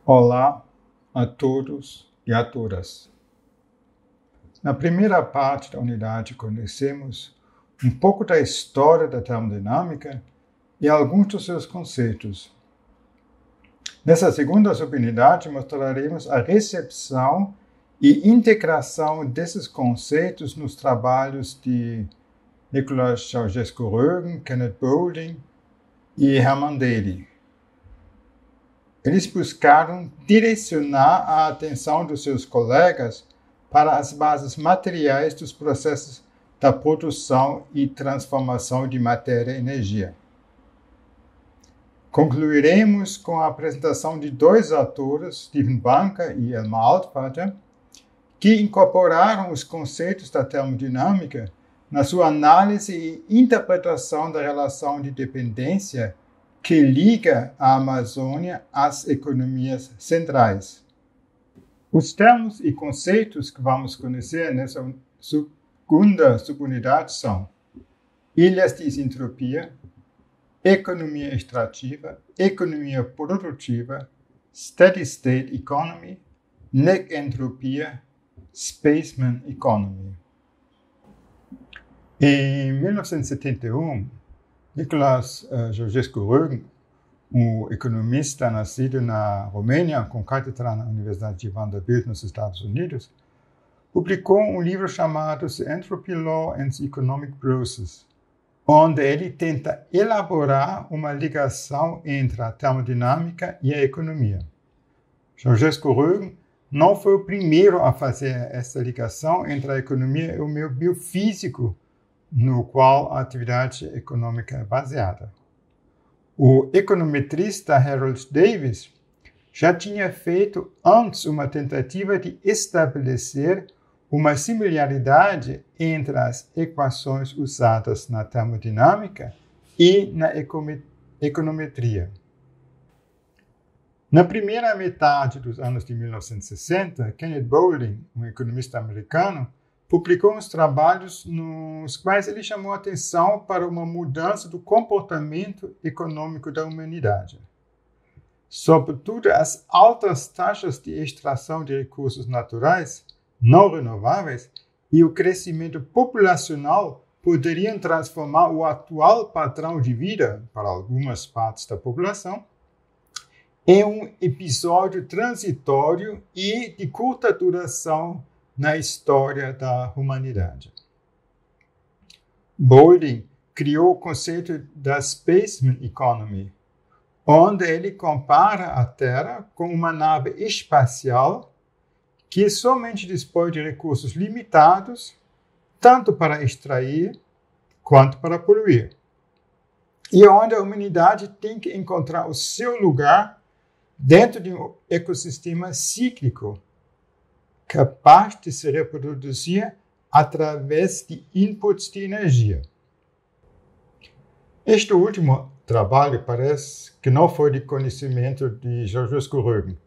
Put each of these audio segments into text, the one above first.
Olá a todos e a todas. Na primeira parte da unidade, conhecemos um pouco da história da termodinâmica e alguns dos seus conceitos. Nessa segunda subunidade, mostraremos a recepção e integração desses conceitos nos trabalhos de Nicolas Ceausescu-Roegen, Kenneth Boulding e Herman Daly. Eles buscaram direcionar a atenção dos seus colegas para as bases materiais dos processos da produção e transformação de matéria e energia. Concluiremos com a apresentação de dois autores, Steven Banker e Elmar Altvater, que incorporaram os conceitos da termodinâmica na sua análise e interpretação da relação de dependência que liga a Amazônia às economias centrais. Os termos e conceitos que vamos conhecer nessa segunda subunidade são ilhas de isentropia, economia extrativa, economia produtiva, steady state economy, negentropia, spaceman economy. Em 1971, Nicolas Ceausescu-Roegen, um economista nascido na Romênia, com cátedra na Universidade de Vanderbilt, nos Estados Unidos, publicou um livro chamado The Entropy Law and the Economic Process, onde ele tenta elaborar uma ligação entre a termodinâmica e a economia. Ceausescu-Roegen não foi o primeiro a fazer essa ligação entre a economia e o meio biofísico, no qual a atividade econômica é baseada. O econometrista Harold Davis já tinha feito antes uma tentativa de estabelecer uma similaridade entre as equações usadas na termodinâmica e na econometria. Na primeira metade dos anos de 1960, Kenneth Boulding, um economista americano, publicou uns trabalhos nos quais ele chamou a atenção para uma mudança do comportamento econômico da humanidade. Sobretudo, as altas taxas de extração de recursos naturais não renováveis e o crescimento populacional poderiam transformar o atual padrão de vida, para algumas partes da população, em um episódio transitório e de curta duração na história da humanidade. Boulding criou o conceito da Spaceman Economy, onde ele compara a Terra com uma nave espacial que somente dispõe de recursos limitados, tanto para extrair quanto para poluir, e onde a humanidade tem que encontrar o seu lugar dentro de um ecossistema cíclico, capaz de se reproduzir através de inputs de energia. Este último trabalho parece que não foi de conhecimento de Ceausescu-Roegen.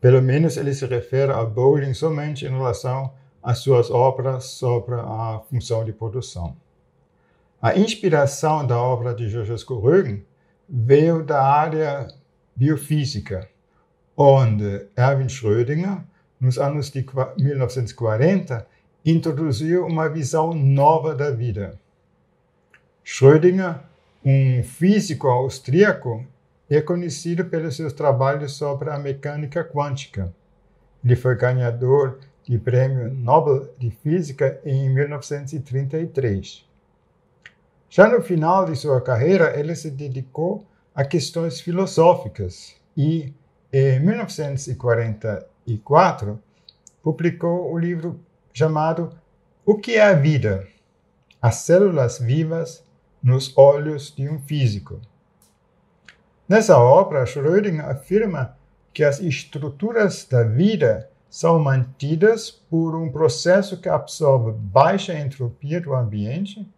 Pelo menos ele se refere a Boulding somente em relação às suas obras sobre a função de produção. A inspiração da obra de Ceausescu-Roegen veio da área biofísica, onde Erwin Schrödinger, nos anos de 1940, introduziu uma visão nova da vida. Schrödinger, um físico austríaco, é conhecido pelos seus trabalhos sobre a mecânica quântica. Ele foi ganhador do Prêmio Nobel de Física em 1933. Já no final de sua carreira, ele se dedicou a questões filosóficas e, em 1944, publicou o livro chamado O que é a vida? As células vivas nos olhos de um físico. Nessa obra, Schrödinger afirma que as estruturas da vida são mantidas por um processo que absorve baixa entropia do ambiente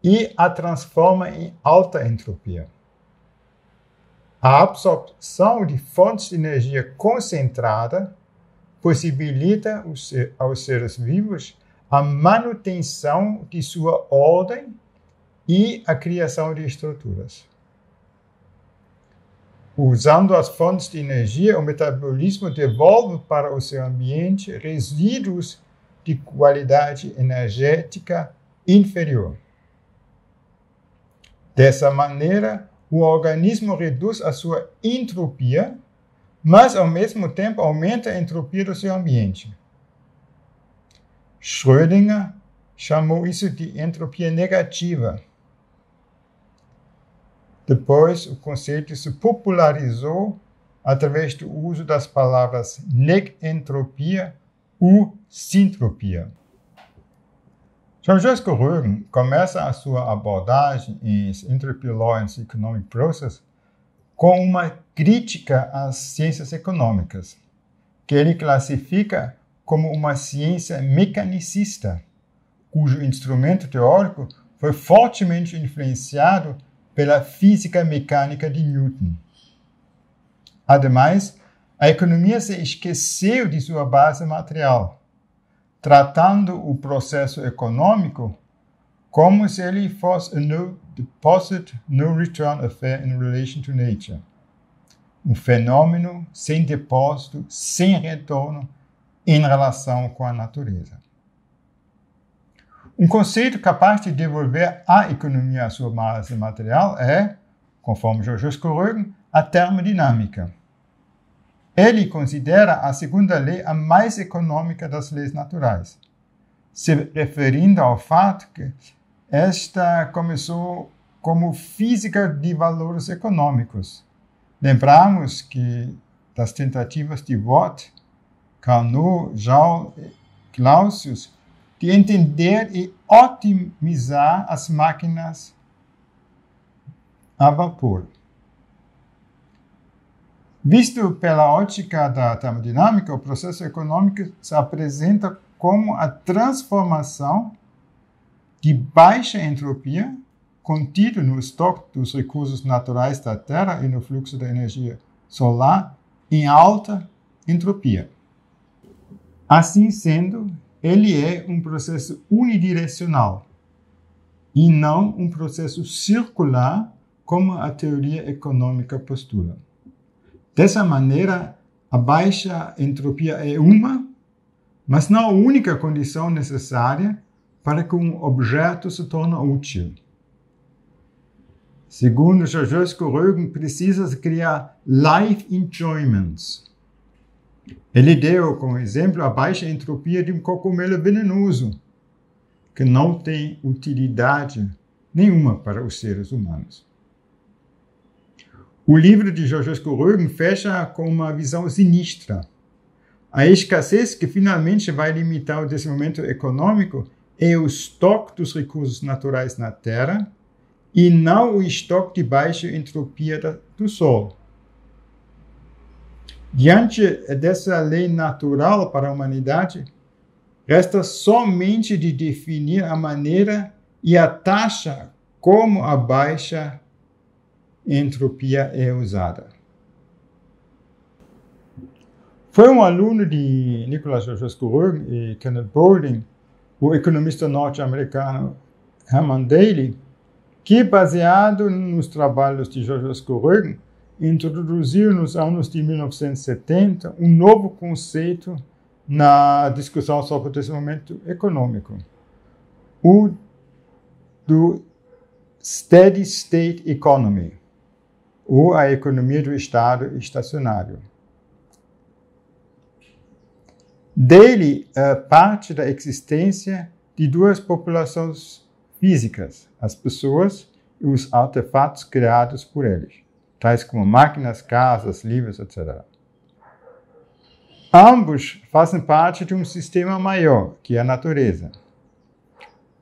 e a transforma em alta entropia. A absorção de fontes de energia concentrada possibilita aos seres vivos a manutenção de sua ordem e a criação de estruturas. Usando as fontes de energia, o metabolismo devolve para o seu ambiente resíduos de qualidade energética inferior. Dessa maneira, o organismo reduz a sua entropia, mas ao mesmo tempo aumenta a entropia do seu ambiente. Schrödinger chamou isso de entropia negativa. Depois, o conceito se popularizou através do uso das palavras negentropia ou sintropia. Jean-Jacques Rögen começa a sua abordagem em Entropy Law and Economic Process com uma crítica às ciências econômicas, que ele classifica como uma ciência mecanicista, cujo instrumento teórico foi fortemente influenciado pela física mecânica de Newton. Ademais, a economia se esqueceu de sua base material, tratando o processo econômico como se ele fosse a no deposit, no return affair in relation to nature. Um fenômeno sem depósito, sem retorno em relação com a natureza. Um conceito capaz de devolver à economia a sua base material é, conforme Jean-Jacques Rögen, a termodinâmica. Ele considera a segunda lei a mais econômica das leis naturais, se referindo ao fato que esta começou como física de valores econômicos. Lembramos que das tentativas de Watt, Carnot, Joule e Clausius de entender e otimizar as máquinas a vapor. Visto pela ótica da termodinâmica, o processo econômico se apresenta como a transformação de baixa entropia contido no estoque dos recursos naturais da Terra e no fluxo da energia solar em alta entropia. Assim sendo, ele é um processo unidirecional e não um processo circular, como a teoria econômica postula. Dessa maneira, a baixa entropia é uma, mas não a única condição necessária para que um objeto se torne útil. Segundo Jean-Jacques Rögen, precisa criar life enjoyments. Ele deu como exemplo a baixa entropia de um cogumelo venenoso, que não tem utilidade nenhuma para os seres humanos. O livro de Jean-Jacques Rögen fecha com uma visão sinistra. A escassez que finalmente vai limitar o desenvolvimento econômico é o estoque dos recursos naturais na Terra e não o estoque de baixa entropia do Sol. Diante dessa lei natural para a humanidade, resta somente de definir a maneira e a taxa como a baixa entropia é usada. Foi um aluno de Nicholas Jean-Jacques Rögen e Kenneth Boulding, o economista norte-americano Herman Daly, que, baseado nos trabalhos de Jean-Jacques Rögen, introduziu nos anos de 1970 um novo conceito na discussão sobre o desenvolvimento econômico, o do Steady State Economy, ou a economia do estado estacionário. Dele parte da existência de duas populações físicas, as pessoas e os artefatos criados por eles, tais como máquinas, casas, livros, etc. Ambos fazem parte de um sistema maior, que é a natureza.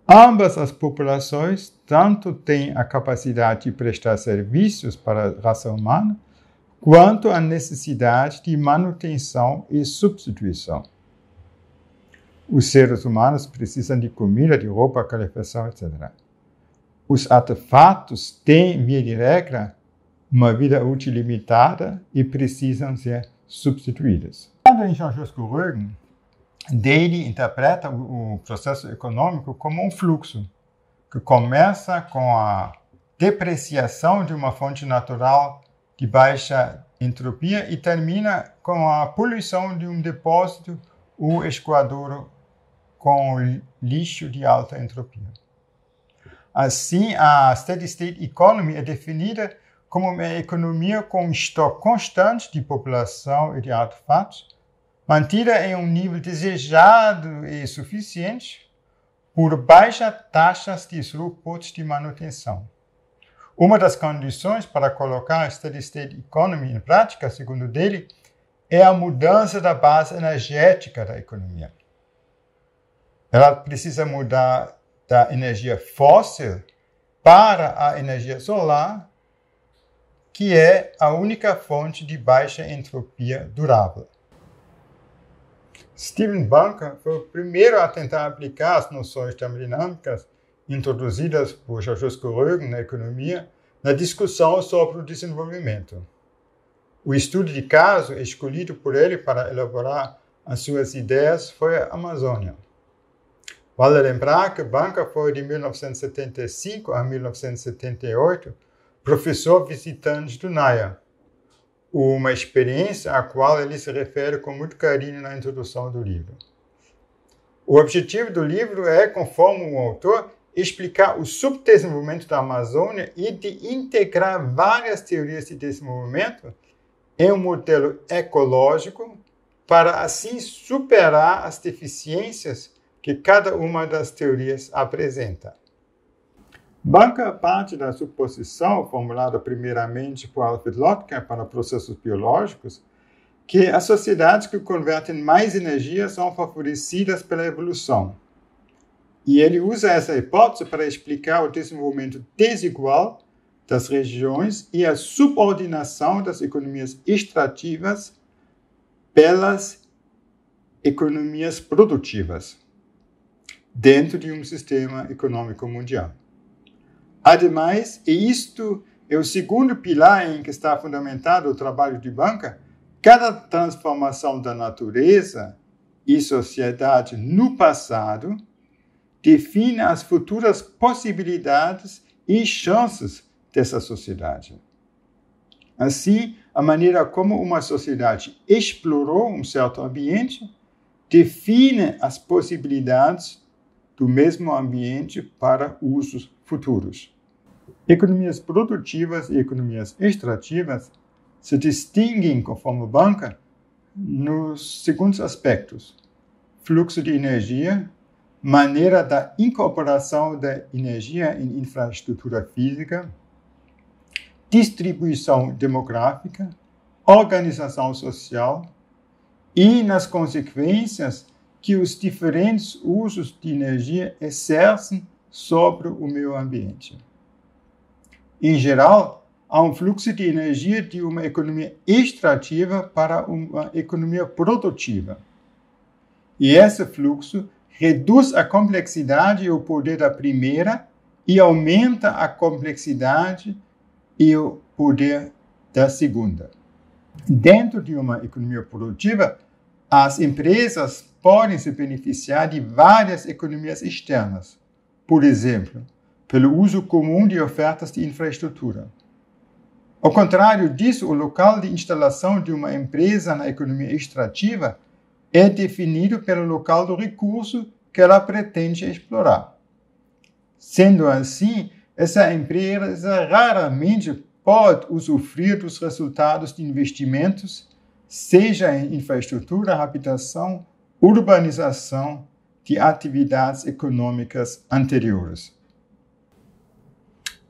Ambas as populações tanto têm a capacidade de prestar serviços para a raça humana, quanto a necessidade de manutenção e substituição. Os seres humanos precisam de comida, de roupa, calefacção, etc. Os artefatos têm, via de regra, uma vida útil limitada e precisam ser substituídos. Em Jean-Jacques Rögen, Daly interpreta o processo econômico como um fluxo, que começa com a depreciação de uma fonte natural de baixa entropia e termina com a poluição de um depósito ou escoadouro com lixo de alta entropia. Assim, a Steady State Economy é definida como uma economia com um estoque constante de população e de artefatos, mantida em um nível desejado e suficiente por baixas taxas de throughput de manutenção. Uma das condições para colocar a Steady State Economy em prática, segundo dele, é a mudança da base energética da economia. Ela precisa mudar da energia fóssil para a energia solar, que é a única fonte de baixa entropia durável. Steven Banker foi o primeiro a tentar aplicar as noções termodinâmicas introduzidas por Josko Rögen na economia na discussão sobre o desenvolvimento. O estudo de caso escolhido por ele para elaborar as suas ideias foi a Amazônia. Vale lembrar que Banker foi de 1975 a 1978 professor visitante do NAIA, uma experiência à qual ele se refere com muito carinho na introdução do livro. O objetivo do livro é, conforme o autor, explicar o subdesenvolvimento da Amazônia e de integrar várias teorias de desenvolvimento em um modelo ecológico para assim superar as deficiências que cada uma das teorias apresenta. Banker parte da suposição, formulada primeiramente por Alfred Lotka para processos biológicos, que as sociedades que convertem mais energia são favorecidas pela evolução. E ele usa essa hipótese para explicar o desenvolvimento desigual das regiões e a subordinação das economias extrativas pelas economias produtivas dentro de um sistema econômico mundial. Ademais, e isto é o segundo pilar em que está fundamentado o trabalho de Banker, cada transformação da natureza e sociedade no passado define as futuras possibilidades e chances dessa sociedade. Assim, a maneira como uma sociedade explorou um certo ambiente define as possibilidades do mesmo ambiente para usos futuros. Economias produtivas e economias extrativas se distinguem, conforme Banker, nos seguintes aspectos: fluxo de energia, maneira da incorporação da energia em infraestrutura física, distribuição demográfica, organização social e nas consequências que os diferentes usos de energia exercem sobre o meio ambiente. Em geral, há um fluxo de energia de uma economia extrativa para uma economia produtiva. E esse fluxo reduz a complexidade e o poder da primeira e aumenta a complexidade e o poder da segunda. Dentro de uma economia produtiva, as empresas podem se beneficiar de várias economias externas, por exemplo, pelo uso comum de ofertas de infraestrutura. Ao contrário disso, o local de instalação de uma empresa na economia extrativa é definido pelo local do recurso que ela pretende explorar. Sendo assim, essa empresa raramente pode usufruir dos resultados de investimentos, seja em infraestrutura, habitação, urbanização, de atividades econômicas anteriores.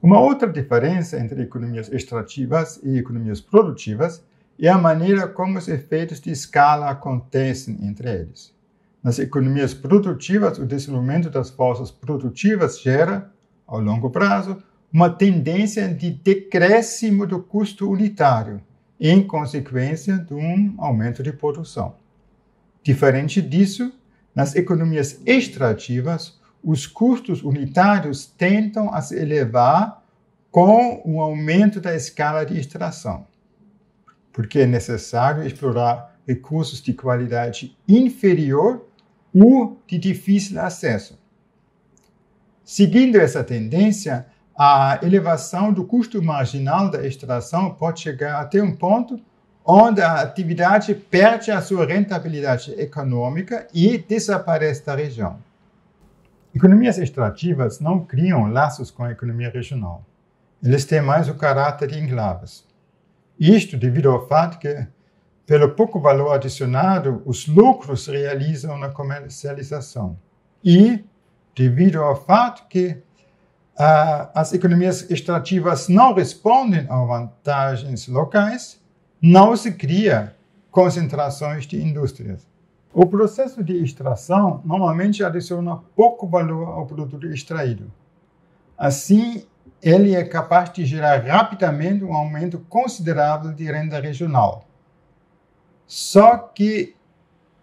Uma outra diferença entre economias extrativas e economias produtivas é a maneira como os efeitos de escala acontecem entre eles. Nas economias produtivas, o desenvolvimento das forças produtivas gera, ao longo prazo, uma tendência de decréscimo do custo unitário, em consequência de um aumento de produção. Diferente disso, nas economias extrativas, os custos unitários tentam a se elevar com o aumento da escala de extração, porque é necessário explorar recursos de qualidade inferior ou de difícil acesso. Seguindo essa tendência, a elevação do custo marginal da extração pode chegar até um ponto onde a atividade perde a sua rentabilidade econômica e desaparece da região. Economias extrativas não criam laços com a economia regional. Eles têm mais o caráter de enclaves. Isto devido ao fato que, pelo pouco valor adicionado, os lucros se realizam na comercialização. E devido ao fato que as economias extrativas não respondem a vantagens locais, não se cria concentrações de indústrias. O processo de extração normalmente adiciona pouco valor ao produto extraído. Assim, ele é capaz de gerar rapidamente um aumento considerável de renda regional. Só que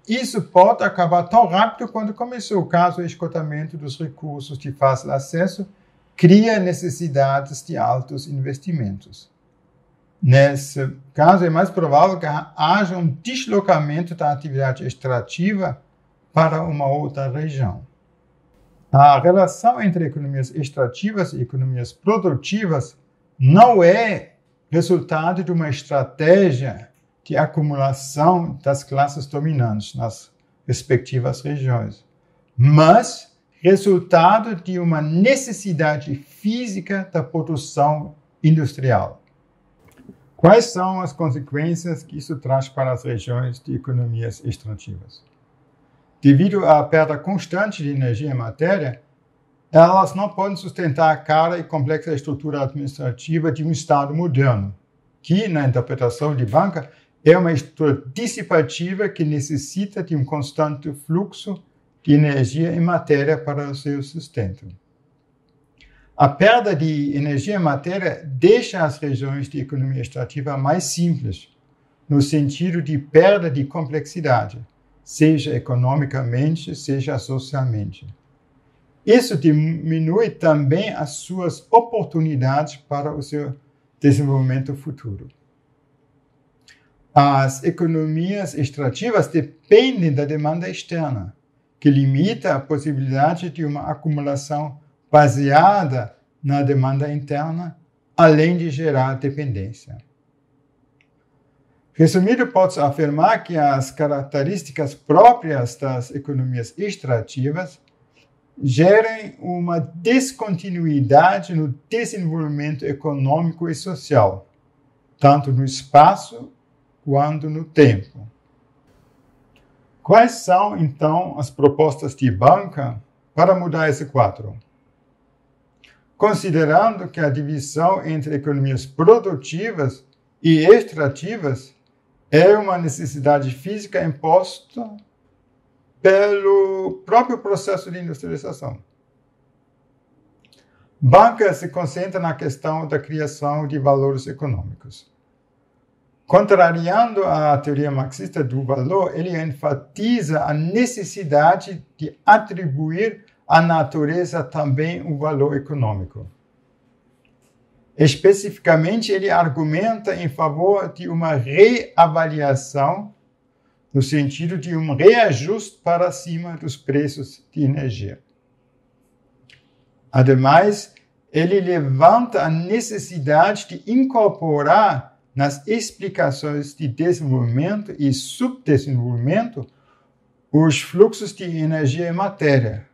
isso pode acabar tão rápido quanto começou, caso o esgotamento dos recursos de fácil acesso cria necessidades de altos investimentos. Nesse caso, é mais provável que haja um deslocamento da atividade extrativa para uma outra região. A relação entre economias extrativas e economias produtivas não é resultado de uma estratégia de acumulação das classes dominantes nas respectivas regiões, mas resultado de uma necessidade física da produção industrial. Quais são as consequências que isso traz para as regiões de economias extrativas? Devido à perda constante de energia e matéria, elas não podem sustentar a cara e complexa estrutura administrativa de um Estado moderno, que, na interpretação de Bunker, é uma estrutura dissipativa que necessita de um constante fluxo de energia e matéria para o seu sustento. A perda de energia e matéria deixa as regiões de economia extrativa mais simples, no sentido de perda de complexidade, seja economicamente, seja socialmente. Isso diminui também as suas oportunidades para o seu desenvolvimento futuro. As economias extrativas dependem da demanda externa, que limita a possibilidade de uma acumulação baseada na demanda interna, além de gerar dependência. Resumido, pode-se afirmar que as características próprias das economias extrativas gerem uma descontinuidade no desenvolvimento econômico e social, tanto no espaço quanto no tempo. Quais são, então, as propostas de Bunker para mudar esse quadro? Considerando que a divisão entre economias produtivas e extrativas é uma necessidade física imposta pelo próprio processo de industrialização. Bunker se concentra na questão da criação de valores econômicos. Contrariando a teoria marxista do valor, ele enfatiza a necessidade de atribuir à natureza também um valor econômico. Especificamente, ele argumenta em favor de uma reavaliação, no sentido de um reajuste para cima dos preços de energia. Ademais, ele levanta a necessidade de incorporar nas explicações de desenvolvimento e subdesenvolvimento os fluxos de energia e matéria,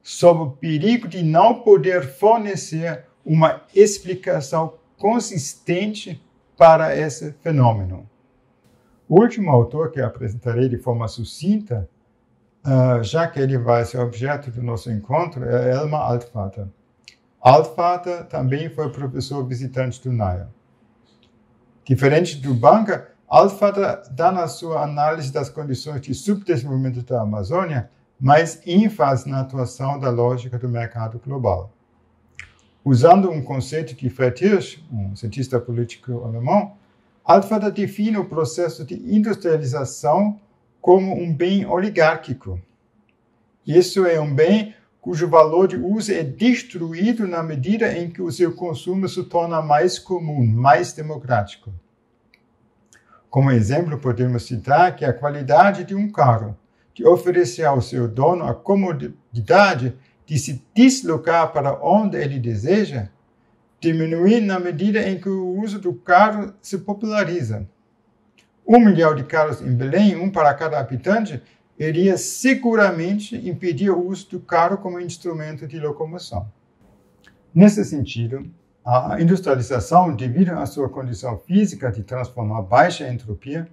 sob o perigo de não poder fornecer uma explicação consistente para esse fenômeno. O último autor que apresentarei de forma sucinta, já que ele vai ser objeto do nosso encontro, é Elmar Altvater. Altvater também foi professor visitante do NAIA. Diferente do Bunker, Altvater dá na sua análise das condições de subdesenvolvimento da Amazônia mais ênfase na atuação da lógica do mercado global. Usando um conceito de Fred Hirsch, um cientista político alemão, Altvater define o processo de industrialização como um bem oligárquico. Isso é um bem cujo valor de uso é destruído na medida em que o seu consumo se torna mais comum, mais democrático. Como exemplo, podemos citar que a qualidade de um carro, de oferecer ao seu dono a comodidade de se deslocar para onde ele deseja, diminuir na medida em que o uso do carro se populariza. 1 milhão de carros em Belém, um para cada habitante, iria seguramente impedir o uso do carro como instrumento de locomoção. Nesse sentido, a industrialização, devido à sua condição física de transformar baixa entropia,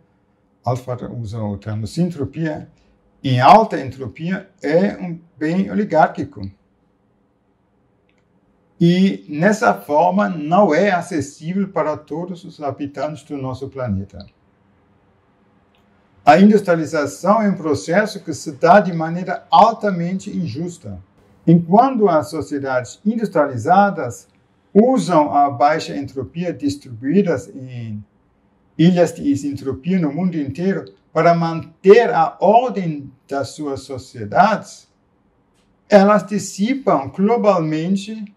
Alford usa o termo sintropia, em alta entropia, é um bem oligárquico. E, nessa forma, não é acessível para todos os habitantes do nosso planeta. A industrialização é um processo que se dá de maneira altamente injusta. Enquanto as sociedades industrializadas usam a baixa entropia distribuídas em ilhas de isentropia no mundo inteiro para manter a ordem das suas sociedades, elas dissipam globalmente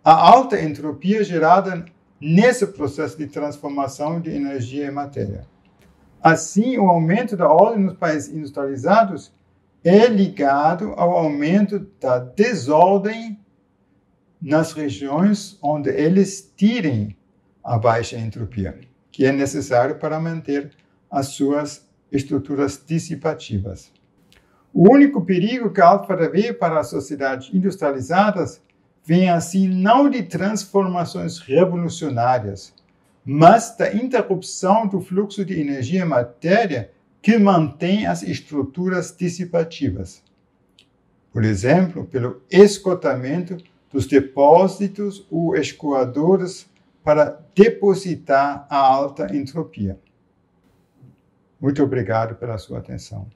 a alta entropia gerada nesse processo de transformação de energia em matéria. Assim, o aumento da ordem nos países industrializados é ligado ao aumento da desordem nas regiões onde eles tirem a baixa entropia, que é necessário para manter as suas estruturas dissipativas. O único perigo que Alford vê para as sociedades industrializadas vem assim não de transformações revolucionárias, mas da interrupção do fluxo de energia e matéria que mantém as estruturas dissipativas. Por exemplo, pelo esgotamento dos depósitos ou escoadores para depositar a alta entropia. Muito obrigado pela sua atenção.